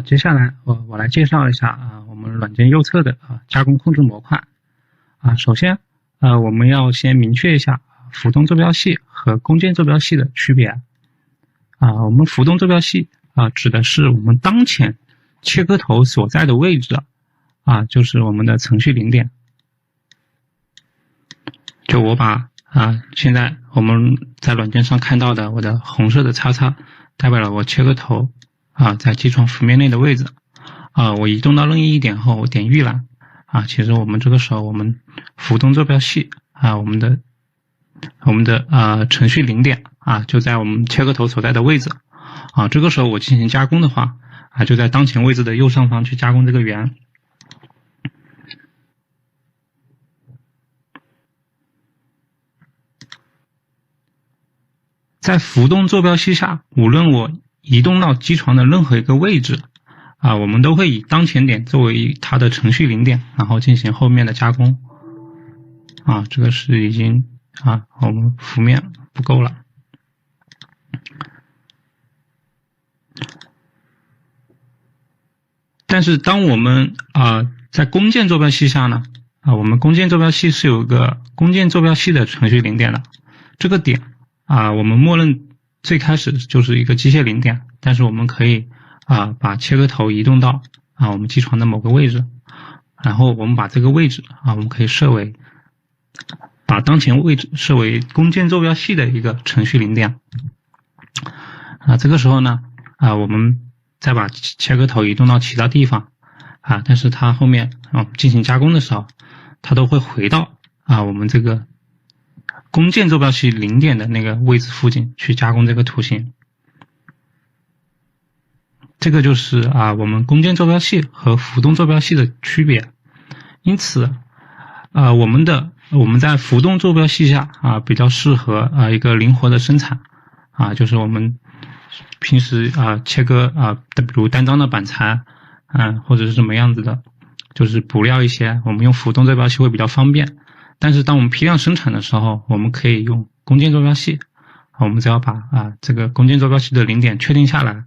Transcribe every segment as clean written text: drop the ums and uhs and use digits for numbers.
接下来我来介绍一下我们软件右侧的加工控制模块。首先我们要先明确一下浮动坐标系和工件坐标系的区别。我们浮动坐标系指的是我们当前切割头所在的位置就是我们的程序零点。就我把现在我们在软件上看到的我的红色的叉叉代表了我切割头在机床幅面内的位置。我移动到任意一点后，我点预览其实我们这个时候我们浮动坐标系我们的程序零点就在我们切割头所在的位置。这个时候我进行加工的话就在当前位置的右上方去加工这个圆。在浮动坐标系下，无论我移动到机床的任何一个位置我们都会以当前点作为它的程序零点，然后进行后面的加工。这个是已经我们幅面不够了。但是当我们在工件坐标系下呢我们工件坐标系是有一个工件坐标系的程序零点的。这个点我们默认最开始就是一个机械零点，但是我们可以把切割头移动到我们机床的某个位置，然后我们把这个位置我们可以把当前位置设为工件坐标系的一个程序零点。这个时候呢我们再把切割头移动到其他地方但是它后面进行加工的时候，它都会回到我们这个工件坐标系零点的那个位置附近去加工这个图形。这个就是我们工件坐标系和浮动坐标系的区别。因此我们在浮动坐标系下比较适合一个灵活的生产就是我们平时切割比如单张的板材或者是什么样子的，就是补料一些，我们用浮动坐标系会比较方便。但是当我们批量生产的时候，我们可以用工件坐标系。我们只要把这个工件坐标系的零点确定下来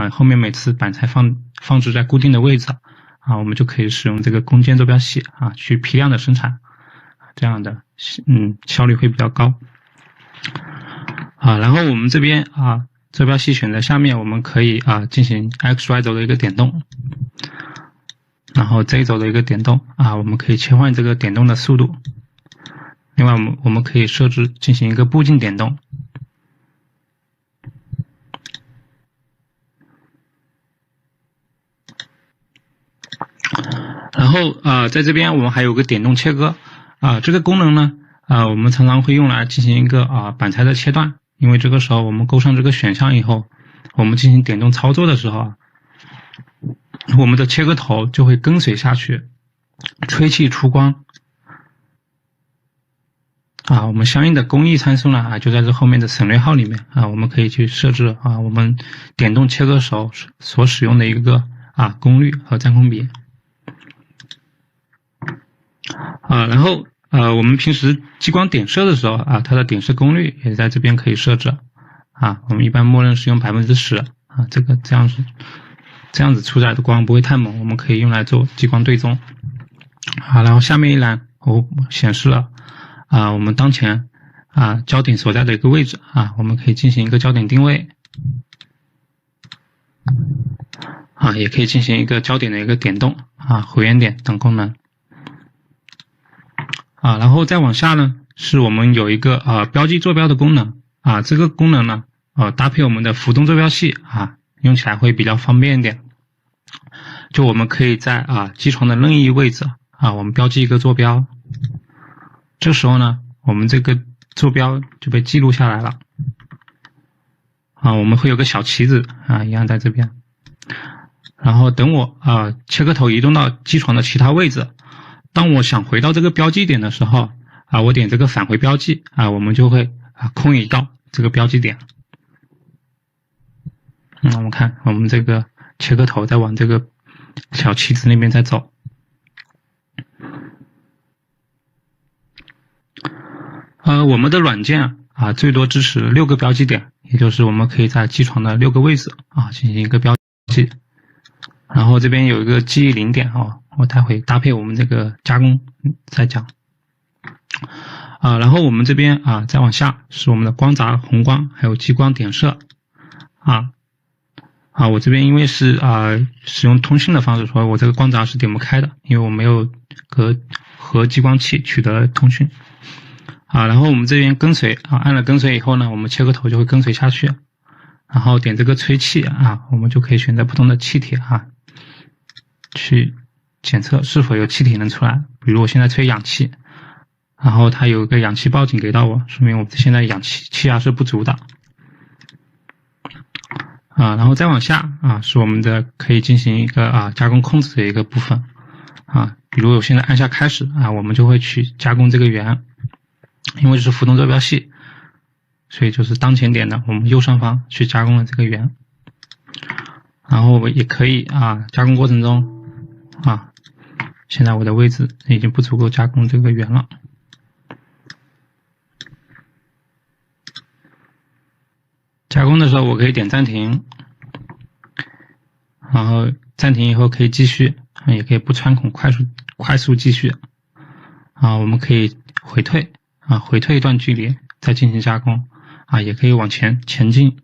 后面每次板材放置在固定的位置我们就可以使用这个工件坐标系去批量的生产，这样的效率会比较高。然后我们这边坐标系选择下面，我们可以进行 XY 轴的一个点动，然后 Z 轴的一个点动我们可以切换这个点动的速度。另外我们可以设置进行一个步进点动。然后在这边我们还有个点动切割这个功能呢我们常常会用来进行一个板材的切断。因为这个时候我们勾上这个选项以后，我们进行点动操作的时候我们的切割头就会跟随下去，吹气出光我们相应的工艺参数呢就在这后面的省略号里面我们可以去设置我们点动切割时候所使用的一个功率和占空比然后我们平时激光点射的时候它的点射功率也在这边可以设置我们一般默认是用 10% 这样子出来的光不会太猛，我们可以用来做激光对踪然后下面一栏我显示了我们当前焦点所在的一个位置我们可以进行一个焦点定位也可以进行一个焦点的一个点动回原点等功能然后再往下呢是我们有一个标记坐标的功能这个功能呢搭配我们的浮动坐标系用起来会比较方便一点。就我们可以在机床的任意位置我们标记一个坐标，这时候呢我们这个坐标就被记录下来了我们会有个小旗子一样在这边。然后等我切割头移动到机床的其他位置，当我想回到这个标记点的时候我点这个返回标记我们就会空移到这个标记点。我们看我们这个切割头在往这个小旗子那边在走。我们的软件最多支持6个标记点，也就是我们可以在机床的6个位置进行一个标记。然后这边有一个记忆零点啊，我待会搭配我们这个加工再讲。然后我们这边再往下是我们的光闸、红光还有激光点射我这边因为是使用通信的方式，所以我这个光闸是点不开的，因为我没有和激光器取得通讯然后我们这边跟随按了跟随以后呢，我们切割头就会跟随下去，然后点这个吹气我们就可以选择不同的气体去检测是否有气体能出来。比如我现在吹氧气，然后它有个氧气报警给到我，说明我现在气压是不足的然后再往下是我们的可以进行一个加工控制的一个部分比如我现在按下开始我们就会去加工这个圆，因为这是浮动坐标系，所以就是当前点的我们右上方去加工了这个圆。然后我也可以加工过程中现在我的位置已经不足够加工这个圆了。加工的时候我可以点暂停，然后暂停以后可以继续，也可以不穿孔快速继续我们可以回退回退一段距离再进行加工也可以往前进，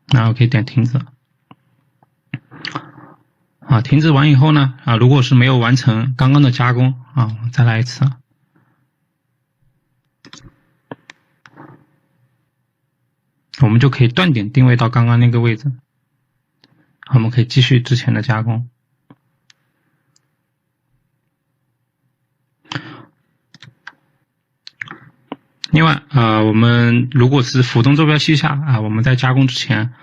然后可以点停止停止完以后呢如果是没有完成刚刚的加工我们再来一次我们就可以断点定位到刚刚那个位置，我们可以继续之前的加工。另外我们如果是浮动坐标系下我们在加工之前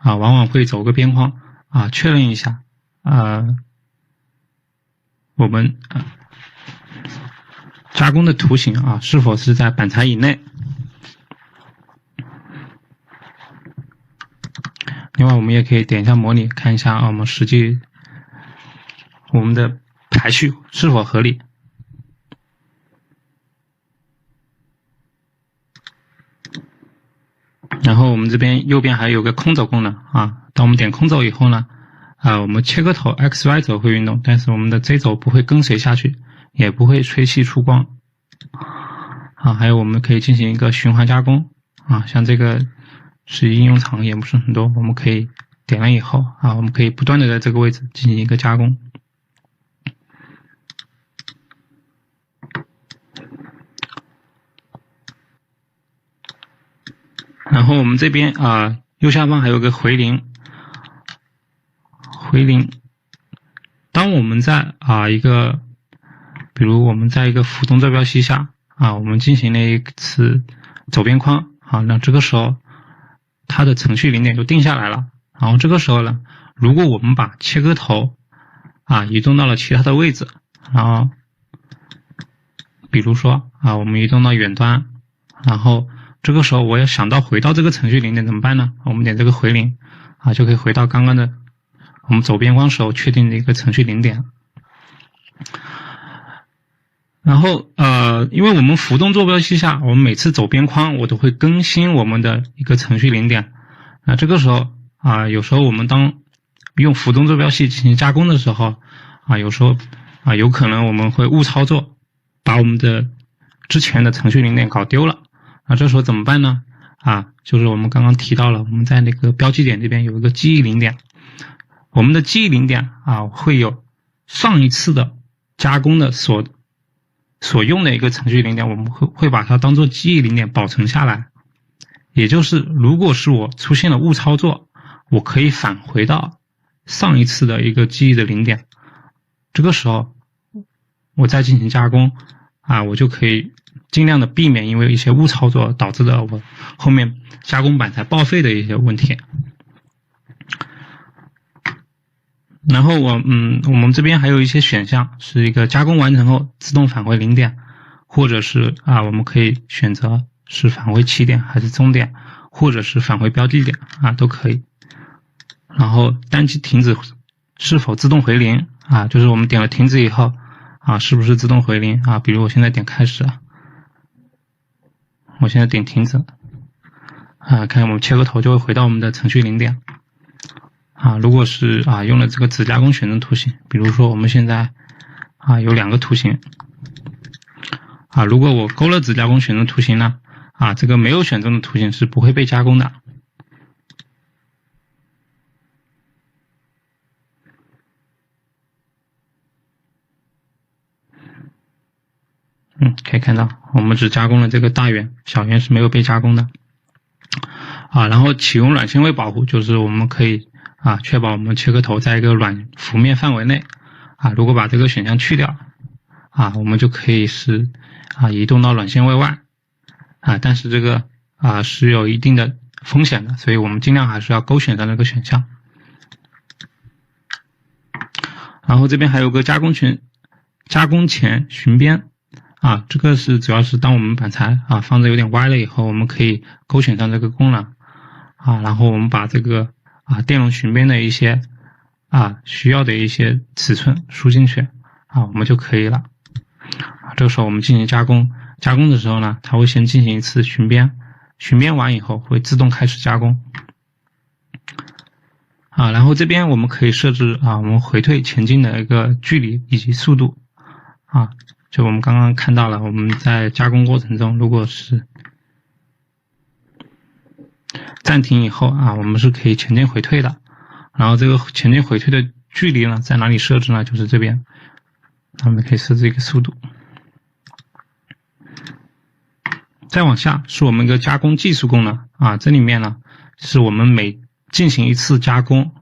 往往会走个边框确认一下我们加工的图形是否是在板材以内。另外我们也可以点一下模拟，看一下我们实际我们的排序是否合理。然后我们这边右边还有个空走功能当我们点空走以后呢我们切割头 XY 轴会运动，但是我们的 Z 轴不会跟随下去，也不会吹气出光还有我们可以进行一个循环加工像这个是应用场也不是很多，我们可以点了以后我们可以不断的在这个位置进行一个加工。然后我们这边右下方还有个回零，当我们在比如我们在一个浮动坐标系下我们进行了一次走边框那这个时候它的程序零点就定下来了。然后这个时候呢，如果我们把切割头移动到了其他的位置，然后比如说我们移动到远端，然后这个时候我要想到回到这个程序零点怎么办呢？我们点这个回零就可以回到刚刚的我们走边框时候确定的一个程序零点。然后因为我们浮动坐标系下，我们每次走边框我都会更新我们的一个程序零点。那这个时候有时候我们当用浮动坐标系进行加工的时候有时候有可能我们会误操作，把我们的之前的程序零点搞丢了。这时候怎么办呢？就是我们刚刚提到了，我们在那个标记点这边有一个记忆零点，我们的记忆零点会有上一次的加工的所用的一个程序零点，我们会把它当做记忆零点保存下来。也就是如果是我出现了误操作，我可以返回到上一次的一个记忆的零点，这个时候我再进行加工我就可以尽量的避免因为一些误操作导致的我后面加工板材报废的一些问题。然后我们这边还有一些选项，是一个加工完成后自动返回零点，或者是我们可以选择是返回起点还是终点，或者是返回标记点都可以。然后单击停止是否自动回零就是我们点了停止以后是不是自动回零比如我现在点开始我现在点停止看我们切割头就会回到我们的程序零点。如果是用了这个子加工选择图形，比如说我们现在有2个图形如果我勾了子加工选择图形呢这个没有选中的图形是不会被加工的。可以看到我们只加工了这个大圆，小圆是没有被加工的。然后启用软纤维保护，就是我们可以确保我们切割头在一个软幅面范围内。如果把这个选项去掉我们就可以是移动到软纤维外。但是这个是有一定的风险的，所以我们尽量还是要勾选上这个选项。然后这边还有个加工前寻边这个是主要是当我们板材放着有点歪了以后，我们可以勾选上这个功能然后我们把这个电容寻边的一些需要的一些尺寸输进去我们就可以了。这个时候我们进行加工的时候呢，它会先进行一次寻边完以后会自动开始加工然后这边我们可以设置我们回退前进的一个距离以及速度就我们刚刚看到了，我们在加工过程中如果是暂停以后我们是可以前进回退的。然后这个前进回退的距离呢在哪里设置呢？就是这边我们可以设置一个速度。再往下是我们一个加工技术功能这里面呢是我们每进行一次加工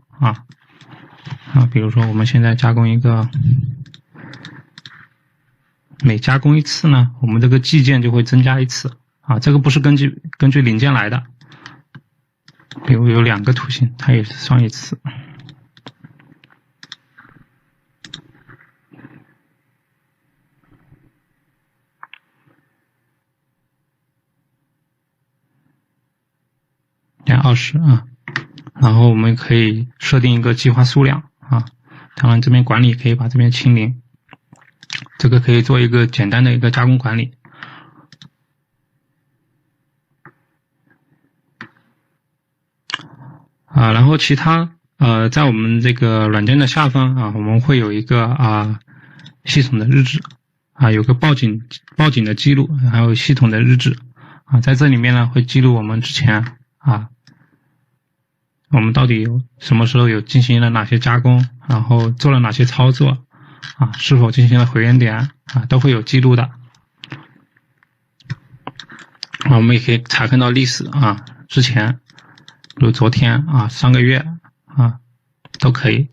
比如说我们现在加工一个，每加工一次呢我们这个计件就会增加一次这个不是根据零件来的。比如有2个图形，它也是上一次。20然后我们可以设定一个计划数量当然这边管理可以把这边清零，这个可以做一个简单的一个加工管理。然后其他在我们这个软件的下方我们会有一个系统的日志有个报警的记录，还有系统的日志在这里面呢会记录我们之前我们到底什么时候有进行了哪些加工，然后做了哪些操作是否进行了回原点都会有记录的。我们也可以查看到历史之前比如昨天上个月都可以。